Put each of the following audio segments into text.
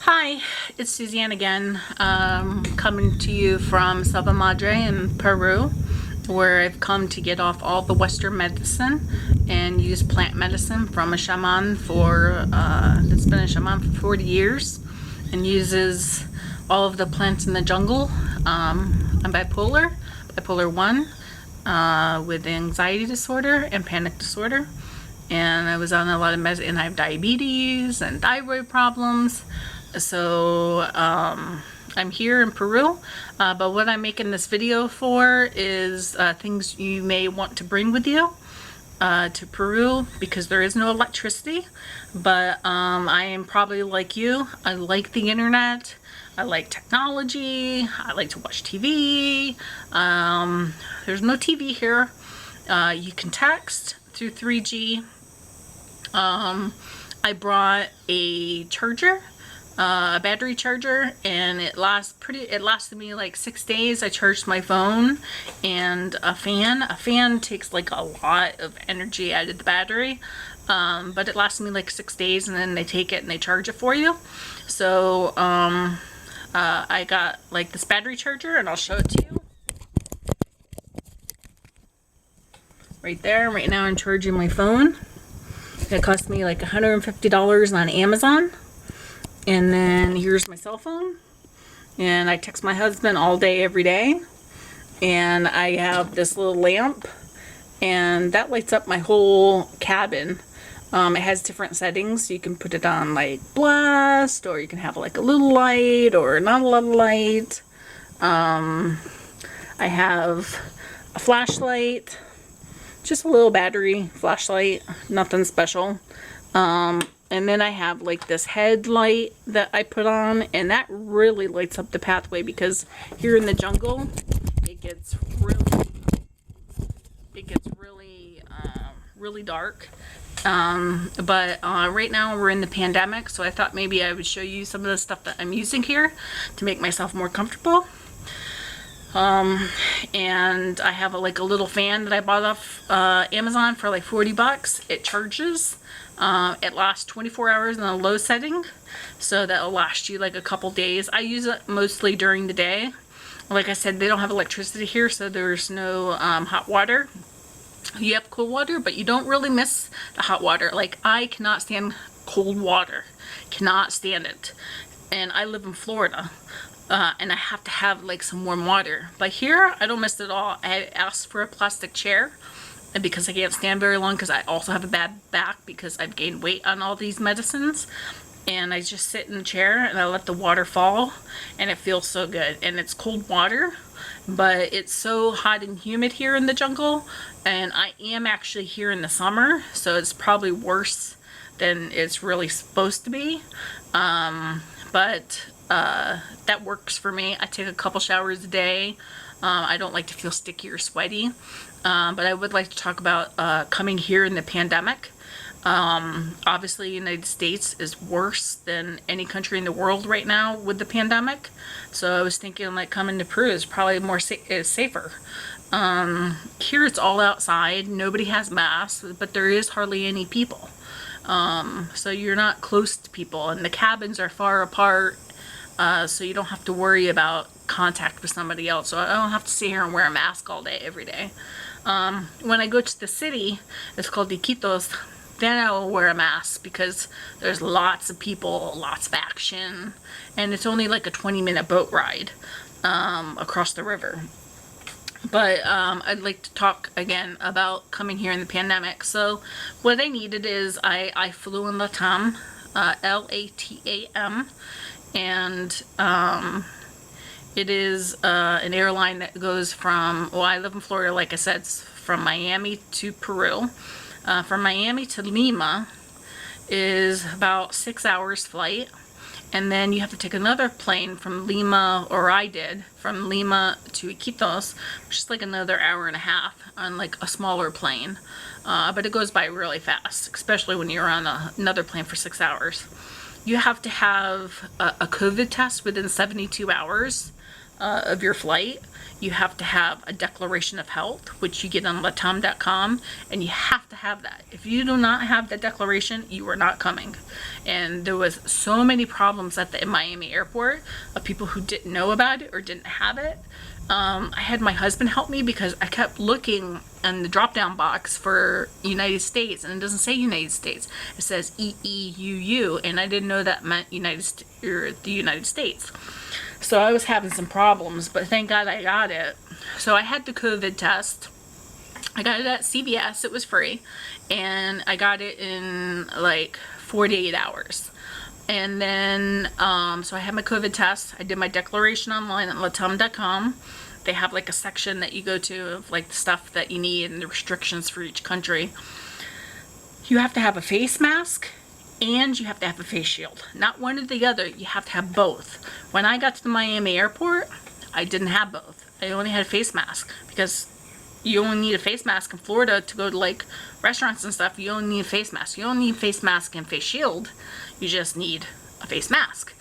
Hi, it's Suzanne again, coming to you from Selva Madre in Peru, where I've come to get off all the Western medicine and use plant medicine from a shaman that's been a shaman for 40 years and uses all of the plants in the jungle. I'm bipolar 1, with anxiety disorder and panic disorder. And I was on a lot of medicine, and I have diabetes and thyroid problems. So I'm here in Peru, but what I'm making this video for is things you may want to bring with you to Peru, because there is no electricity. But I am probably like you. I like the internet. I like technology. I like to watch TV. There's no TV here. You can text through 3G. I brought a charger, a battery charger, and it lasted me like 6 days. I charged my phone and a fan. A fan takes like a lot of energy out of the battery, but it lasted me like 6 days, and then they take it and they charge it for you. So I got like this battery charger, and I'll show it to you. Right there. Right now I'm charging my phone. It cost me like $150 on Amazon. And then here's my cell phone. And I text my husband all day, every day. And I have this little lamp. And that lights up my whole cabin. It has different settings. You can put it on like blast, or you can have like a little light, or not a lot of light. I have a flashlight. Just a little battery flashlight, nothing special. And then I have like this headlight that I put on, and that really lights up the pathway, because here in the jungle it gets really dark. But right now we're in the pandemic, so I thought maybe I would show you some of the stuff that I'm using here to make myself more comfortable. And I have like a little fan that I bought off Amazon for like 40 bucks. It charges. It lasts 24 hours in a low setting, so that'll last you like a couple days. I use it mostly during the day. Like I said, they don't have electricity here, so there's no hot water. You have cold water, but you don't really miss the hot water. Like, I cannot stand cold water. Cannot stand it. And I live in Florida. And I have to have like some warm water. But here, I don't miss it at all. I asked for a plastic chair, and because I can't stand very long, because I also have a bad back because I've gained weight on all these medicines. And I just sit in the chair and I let the water fall, and it feels so good. And it's cold water, but it's so hot and humid here in the jungle. And I am actually here in the summer, so it's probably worse than it's really supposed to be. But that works for me. I take a couple showers a day. I don't like to feel sticky or sweaty. But I would like to talk about coming here in the pandemic. Obviously, the United States is worse than any country in the world right now with the pandemic. So I was thinking like coming to Peru is probably more safer. Here it's all outside. Nobody has masks, but there is hardly any people. So you're not close to people, and the cabins are far apart. So you don't have to worry about contact with somebody else. So I don't have to sit here and wear a mask all day, every day. When I go to the city, it's called Iquitos, then I will wear a mask, because there's lots of people, lots of action, and it's only like a 20-minute boat ride across the river. But I'd like to talk again about coming here in the pandemic. So what I needed is I flew in LATAM, LATAM. And it is an airline that goes from, well, I live in Florida, like I said, it's from Miami to Peru. From Miami to Lima is about 6 hours flight. And then you have to take another plane from Lima, or I did, from Lima to Iquitos, which is like another hour and a half on like a smaller plane. But it goes by really fast, especially when you're on another plane for 6 hours. You have to have a COVID test within 72 hours. of your flight, you have to have a declaration of health, which you get on latam.com, and you have to have that. If you do not have that declaration, you are not coming. And there was so many problems at the Miami airport of people who didn't know about it or didn't have it. I had my husband help me because I kept looking in the drop-down box for United States, and it doesn't say United States. It says EEUU, and I didn't know that meant the United States. So I was having some problems, but thank God I got it. So I had the COVID test. I got it at CVS. It was free, and I got it in like 48 hours. And then, so I had my COVID test. I did my declaration online at latam.com. They have like a section that you go to of like the stuff that you need and the restrictions for each country. You have to have a face mask and you have to have a face shield. Not one or the other. You have to have both. When I got to the Miami airport, I didn't have both. I only had a face mask because you only need a face mask in Florida to go to like restaurants and stuff. You only need a face mask. You don't need a face mask and face shield. You just need a face mask.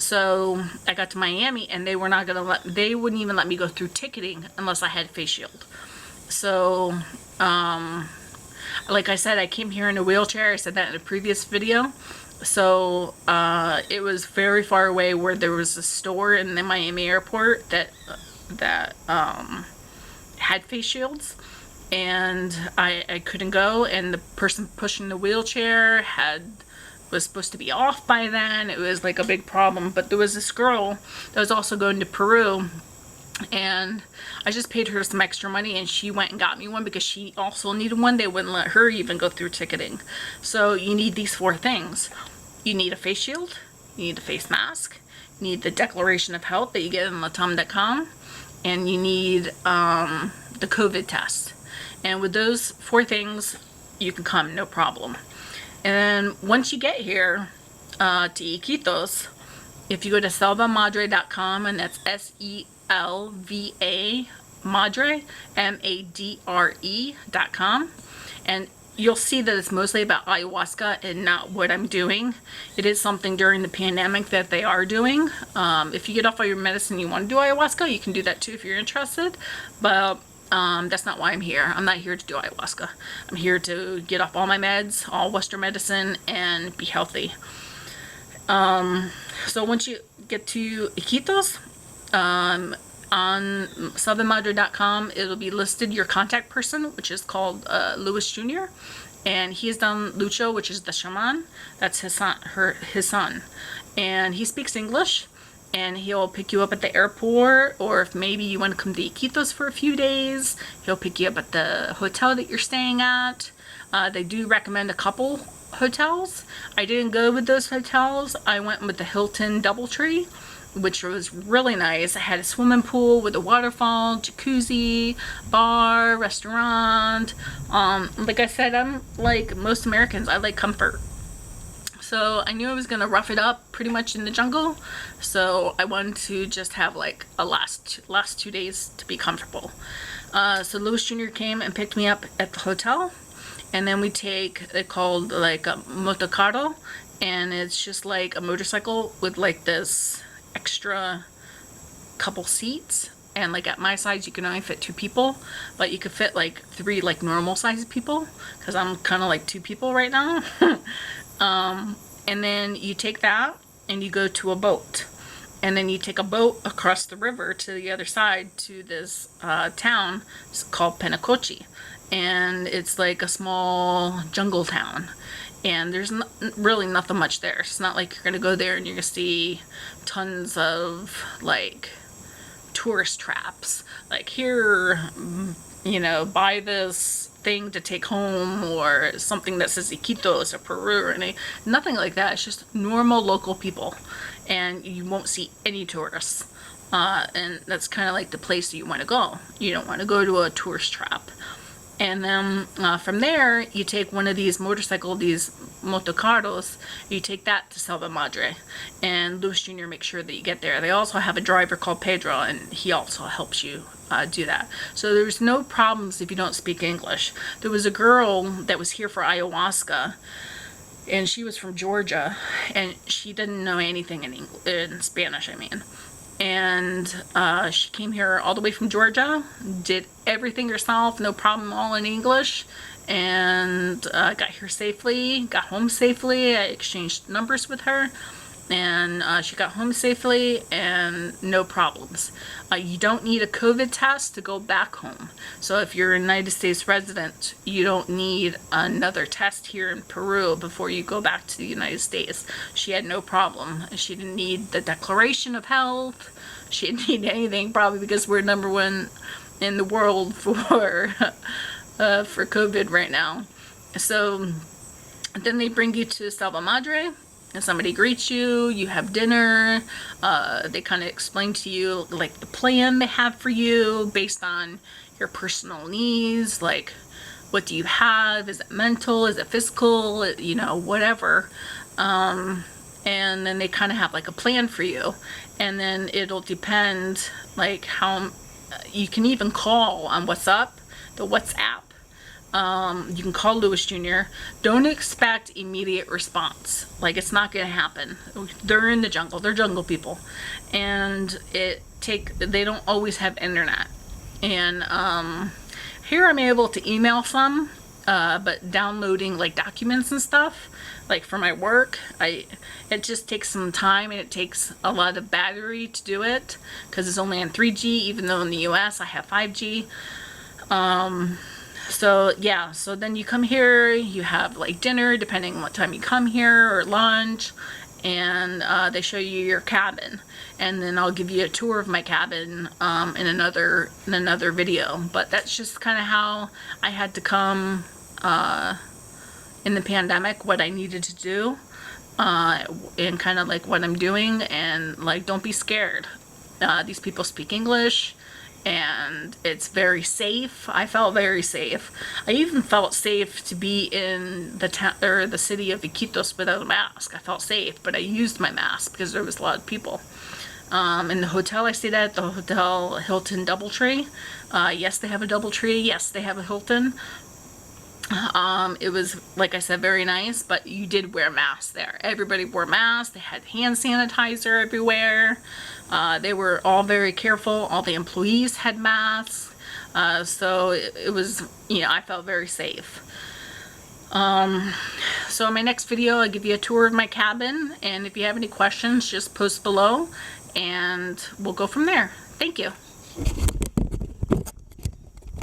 So I got to Miami and they were not gonna they wouldn't even let me go through ticketing unless I had a face shield. So like I said, I came here in a wheelchair. I said that in a previous video. So it was very far away where there was a store in the Miami airport that had face shields, and I couldn't go, and the person pushing the wheelchair was supposed to be off by then. It was like a big problem. But there was this girl that was also going to Peru, and I just paid her some extra money and she went and got me one because she also needed one. They wouldn't let her even go through ticketing. So you need these 4 things. You need a face shield, you need a face mask, you need the declaration of health that you get in latam.com, and you need the COVID test. And with those 4 things, you can come, no problem. And then once you get here to Iquitos, if you go to selvamadre.com, and that's SELVA Madre, MADRE.com, and you'll see that it's mostly about ayahuasca and not what I'm doing. It is something during the pandemic that they are doing. If you get off all your medicine and you want to do ayahuasca, you can do that too if you're interested. But that's not why I'm here. I'm not here to do ayahuasca. I'm here to get off all my meds, all Western medicine, and be healthy. So once you get to Iquitos, on selvamadre.com, it'll be listed your contact person, which is called Louis Jr. And he has done Lucho, which is the shaman. That's his son. And he speaks English. And he'll pick you up at the airport, or if maybe you want to come to Iquitos for a few days, he'll pick you up at the hotel that you're staying at. They do recommend a couple hotels. I didn't go with those hotels. I went with the Hilton Doubletree, which was really nice. I had a swimming pool with a waterfall, jacuzzi, bar, restaurant. Like I said, I'm like most Americans, I like comfort. So I knew I was going to rough it up pretty much in the jungle. So I wanted to just have like a last 2 days to be comfortable. So Louis Jr. came and picked me up at the hotel. And then we take, they called like a motocarro. And it's just like a motorcycle with like this extra couple seats. And like at my size, you can only fit 2 people. But you could fit like 3 like normal sized people. Because I'm kind of like 2 people right now. And then you take that and you go to a boat, and then you take a boat across the river to the other side to this town. It's called Penacochi, and it's like a small jungle town, and there's really nothing much there. It's not like you're gonna go there and you're gonna see tons of like tourist traps, like here, you know, buy this thing to take home, or something that says Iquitos or Peru or nothing like that. It's just normal local people, and you won't see any tourists. And that's kind of like the place that you want to go. You don't want to go to a tourist trap. And then from there, you take one of these motocarros, you take that to Selva Madre, and Louis Jr. makes sure that you get there. They also have a driver called Pedro, and he also helps you do that. So there's no problems if you don't speak English. There was a girl that was here for ayahuasca, and she was from Georgia, and she didn't know anything in Spanish, I mean. and she came here all the way from Georgia, did everything herself, no problem, all in English, and got here safely, got home safely. I exchanged numbers with her, and she got home safely and no problems. You don't need a COVID test to go back home. So if you're a United States resident, you don't need another test here in Peru before you go back to the United States. She had no problem. She didn't need the declaration of health. She didn't need anything, probably because we're #1 in the world for COVID right now. So then they bring you to Selva Madre, and somebody greets you, you have dinner, they kind of explain to you like the plan they have for you based on your personal needs, like what do you have, is it mental, is it physical, you know, whatever. And then they kind of have like a plan for you, and then it'll depend like how you can even call on WhatsApp, the WhatsApp. You can call Lewis Jr. Don't expect immediate response. Like, it's not going to happen. They're in the jungle. They're jungle people. And they don't always have internet. And here I'm able to email some, but downloading like documents and stuff, like for my work, it just takes some time, and it takes a lot of battery to do it, because it's only on 3G, even though in the US I have 5G. So yeah, so then you come here, you have like dinner, depending on what time you come here, or lunch, and they show you your cabin, and then I'll give you a tour of my cabin in another video. But that's just kind of how I had to come in the pandemic, what I needed to do, and kind of like what I'm doing. And like, don't be scared. These people speak English, and it's very safe. I felt very safe. I even felt safe to be in the town or the city of Iquitos without a mask. I felt safe, but I used my mask because there was a lot of people. In the hotel I stayed at, the Hotel Hilton Doubletree. Yes, they have a Doubletree. Yes, they have a Hilton. It was, like I said, very nice, but you did wear masks there. Everybody wore masks. They had hand sanitizer everywhere. They were all very careful. All the employees had masks. So it was, you know, I felt very safe. So in my next video, I'll give you a tour of my cabin, and if you have any questions, just post below, and we'll go from there. Thank you.